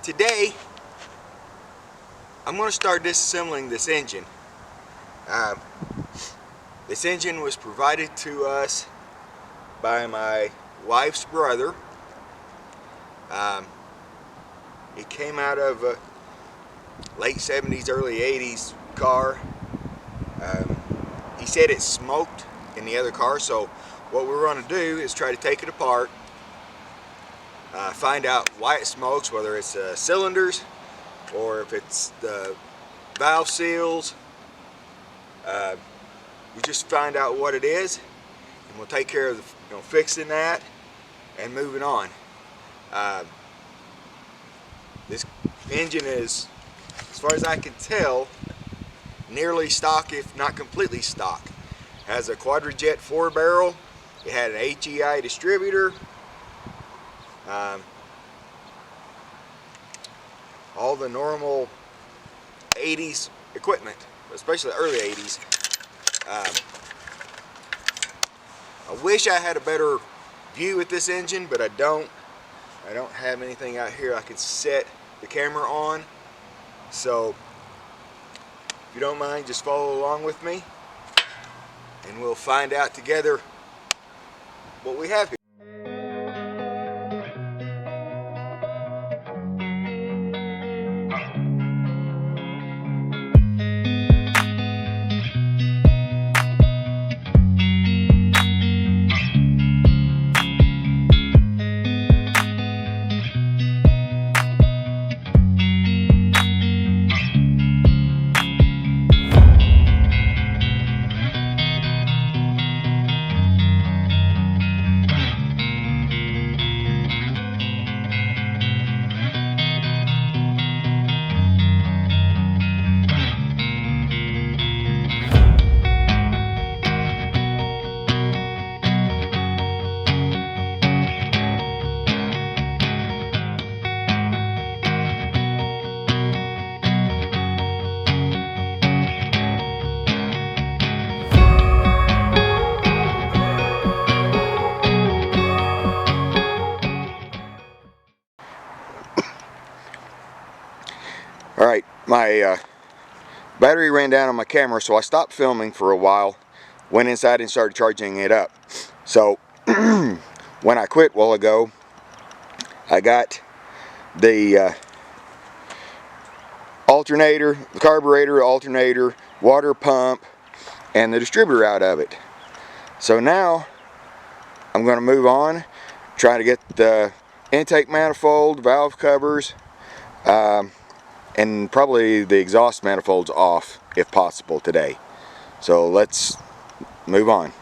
Today I'm going to start disassembling this engine. This engine was provided to us by my wife's brother. It came out of a late 70s, early 80s car. He said it smoked in the other car, so what we're going to do is try to take it apart, find out why it smokes, whether it's cylinders or if it's the valve seals. We just find out what it is, and we'll take care of fixing that and moving on. This engine is, as far as I can tell, nearly stock, if not completely stock. It has a Quadrajet 4-barrel. It had an HEI distributor. All the normal 80s equipment, especially the early 80s. I wish I had a better view with this engine, but I don't. I don't have anything out here I could set the camera on. So if you don't mind, just follow along with me and we'll find out together what we have here. Alright, my battery ran down on my camera, so I stopped filming for a while, went inside and started charging it up. So when I quit a while ago, I got the alternator, the carburetor, alternator, water pump, and the distributor out of it. So now I'm going to move on, try to get the intake manifold, valve covers, and probably the exhaust manifolds off if possible today. So let's move on.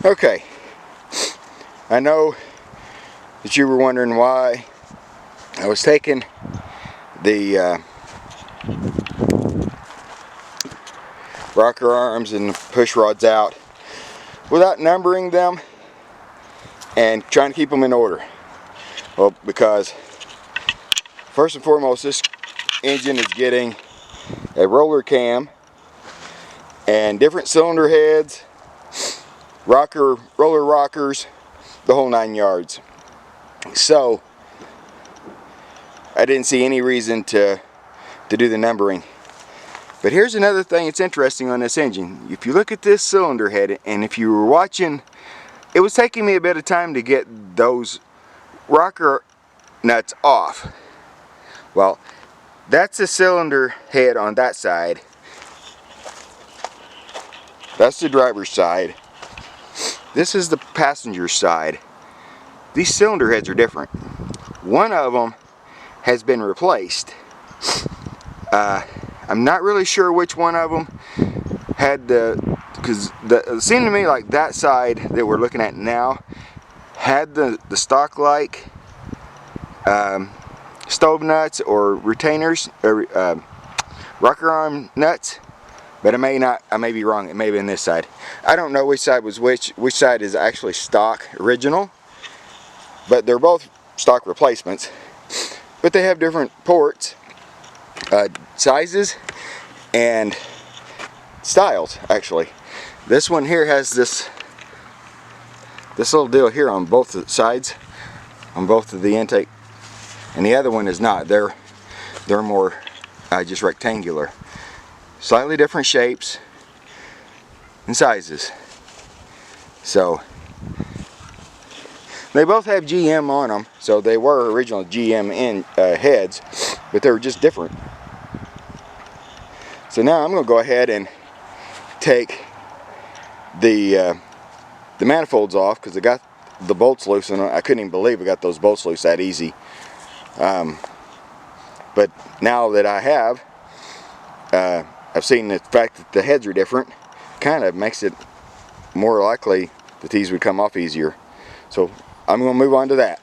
Okay, I know that you were wondering why I was taking the rocker arms and the push rods out without numbering them and trying to keep them in order. Well, because first and foremost, this engine is getting a roller cam and different cylinder heads, roller rockers, the whole 9 yards. So I didn't see any reason to do the numbering. But here's another thing that's interesting on this engine. If you look at this cylinder head, and if you were watching, it was taking me a bit of time to get those rocker nuts off. Well, that's the cylinder head on that side. That's the driver's side. This is the passenger side. These cylinder heads are different. One of them has been replaced. I'm not really sure which one of them had because it seemed to me like that side that we're looking at now had the stock like stove nuts or retainers or rocker arm nuts, but I may be wrong. It may be in this side. I don't know which side was which side is actually stock original, but they're both stock replacements, but they have different ports, sizes, and styles. Actually, this one here has this little deal here on both the sides, on both of the intake, and the other one is not. They're more just rectangular, slightly different shapes and sizes. So they both have GM on them, so they were original GM heads, but they were just different. So now I'm going to go ahead and take the manifolds off, because I got the bolts loose, and I couldn't even believe I got those bolts loose that easy. But now that I have, I've seen the fact that the heads are different, kind of makes it more likely that these would come off easier. So I'm going to move on to that.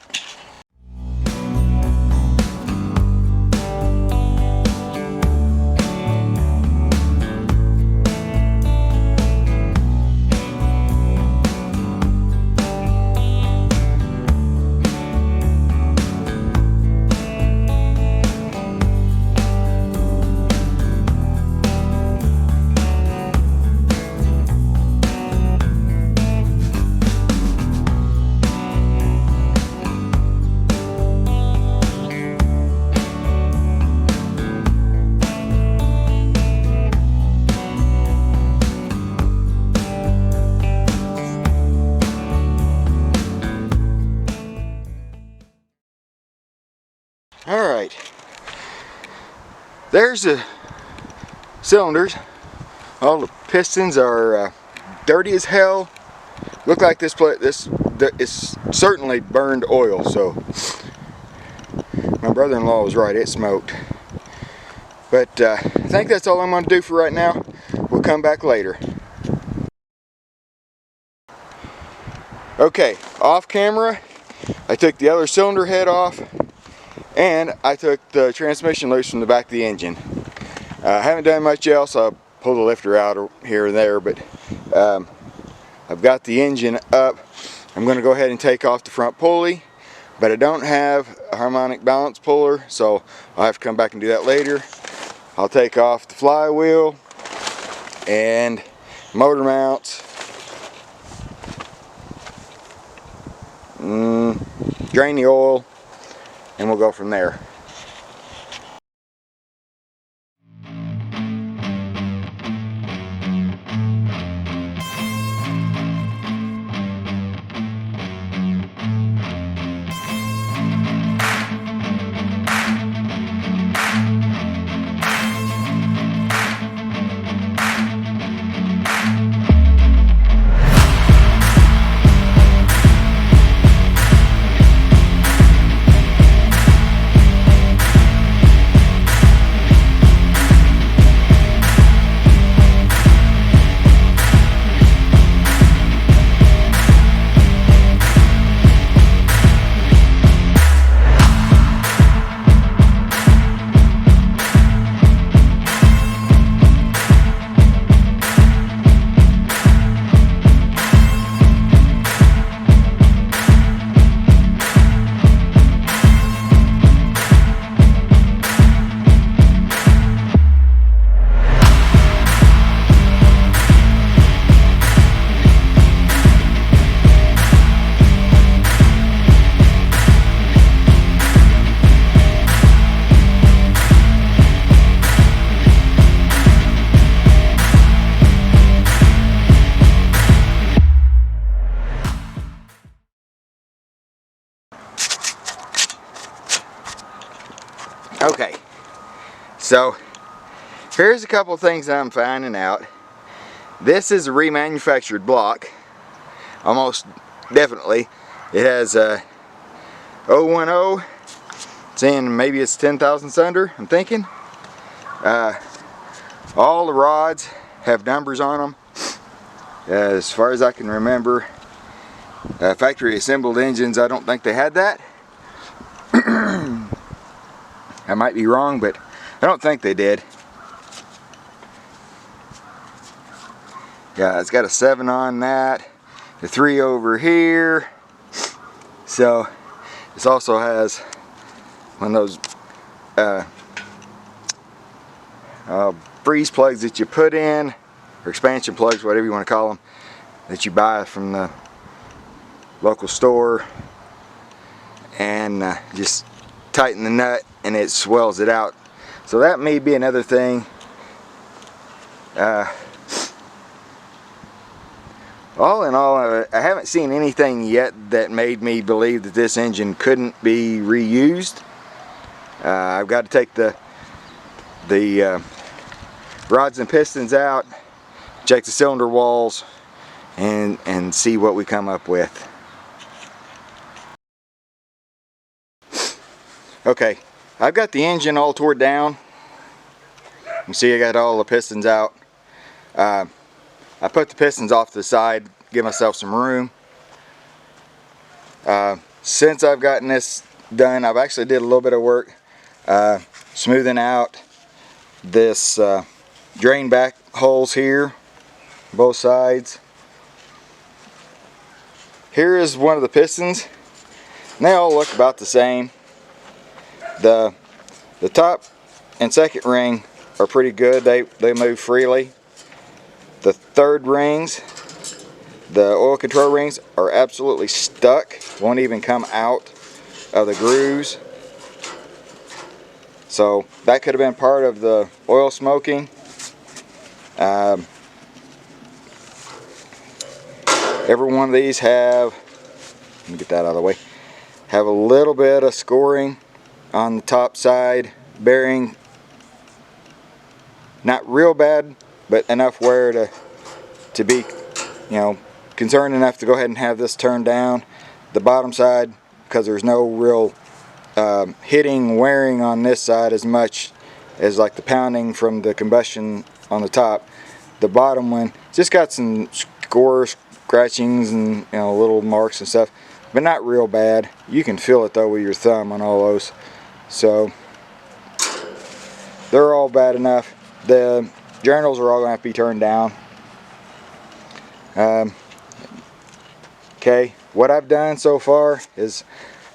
Alright, there's the cylinders. All the pistons are dirty as hell. Look like this is certainly burned oil, so my brother-in-law was right, it smoked. But I think that's all I'm going to do for right now. We'll come back later. Okay, off camera, I took the other cylinder head off, and I took the transmission loose from the back of the engine. I haven't done much else. I pulled the lifter out here and there, but I've got the engine up. I'm going to go ahead and take off the front pulley, but I don't have a harmonic balance puller, so I'll have to come back and do that later. I'll take off the flywheel and motor mounts, drain the oil, and we'll go from there. Okay, so here's a couple of things I'm finding out. This is a remanufactured block, almost definitely. It has a 010, saying maybe it's 10 thousandths under, I'm thinking. All the rods have numbers on them. As far as I can remember, factory assembled engines, I don't think they had that. I might be wrong, but I don't think they did. Yeah, it's got a 7 on that, the 3 over here. So this also has one of those freeze plugs that you put in, or expansion plugs, whatever you want to call them, that you buy from the local store, and just tighten the nut and it swells it out. So that may be another thing. All in all, I haven't seen anything yet that made me believe that this engine couldn't be reused. I've got to take the rods and pistons out, check the cylinder walls, and see what we come up with. Okay, I've got the engine all tore down. You can see I got all the pistons out. I put the pistons off to the side, give myself some room. Since I've gotten this done, I've actually did a little bit of work smoothing out this drain back holes here, both sides. Here is one of the pistons, and they all look about the same. The top and second ring are pretty good. They move freely. The third rings, the oil control rings, are absolutely stuck. Won't even come out of the grooves. So that could have been part of the oil smoking. Every one of these have, let me get that out of the way, have a little bit of scoring on the top side bearing. Not real bad, but enough wear to be, you know, concerned enough to go ahead and have this turned down. The bottom side, because there's no real hitting, wearing on this side as much as like the pounding from the combustion on the top. The bottom one just got some scores, scratchings, and, you know, little marks and stuff, but not real bad. You can feel it though with your thumb on all those. So they're all bad enough. The journals are all going to have to be turned down. Okay, what I've done so far is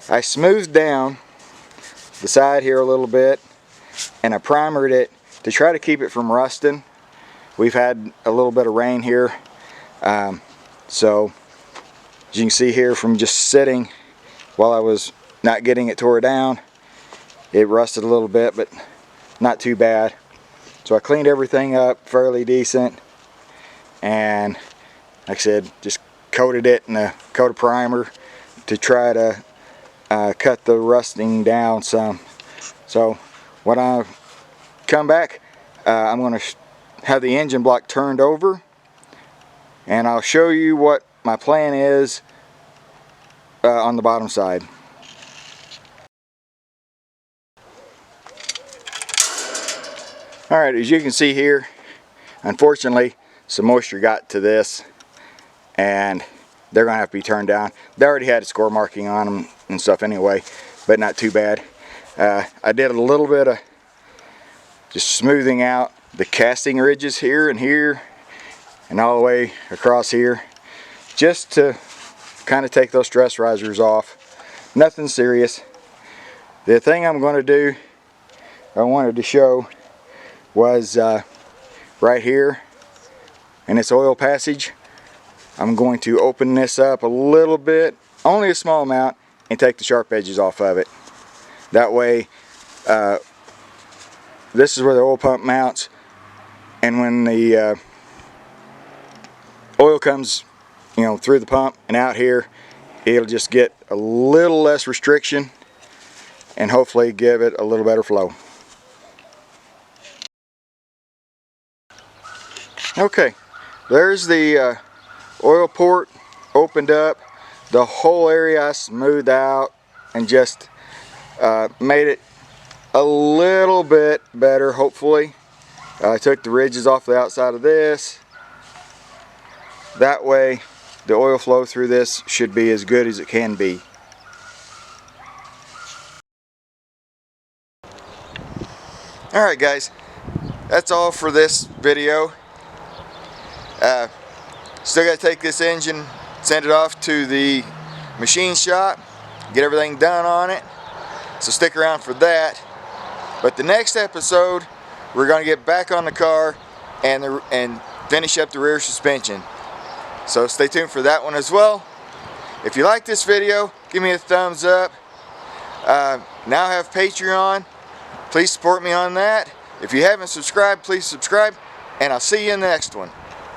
I smoothed down the side here a little bit, and I primered it to try to keep it from rusting. We've had a little bit of rain here, so as you can see here from just sitting while I was not getting it tore down, it rusted a little bit, but not too bad. So I cleaned everything up fairly decent, and like I said, just coated it in a coat of primer to try to cut the rusting down some. So when I come back, I'm going to have the engine block turned over, and I'll show you what my plan is on the bottom side. Alright, as you can see here, unfortunately some moisture got to this and they're going to have to be turned down. They already had a score marking on them and stuff anyway, but not too bad. I did a little bit of just smoothing out the casting ridges here and all the way across here, just to kind of take those stress risers off. Nothing serious. The thing I'm going to do, I wanted to show, was right here in this oil passage. I'm going to open this up a little bit, only a small amount, and take the sharp edges off of it. That way, this is where the oil pump mounts, and when the oil comes, you know, through the pump and out here, it'll just get a little less restriction and hopefully give it a little better flow. Okay, there's the oil port opened up. The whole area I smoothed out and just made it a little bit better, hopefully. I took the ridges off the outside of this. That way the oil flow through this should be as good as it can be. Alright guys, that's all for this video. Still got to take this engine, send it off to the machine shop, get everything done on it, so stick around for that. But the next episode, we're going to get back on the car and finish up the rear suspension. So stay tuned for that one as well. If you like this video, give me a thumbs up. Now I have Patreon. Please support me on that. If you haven't subscribed, please subscribe, and I'll see you in the next one.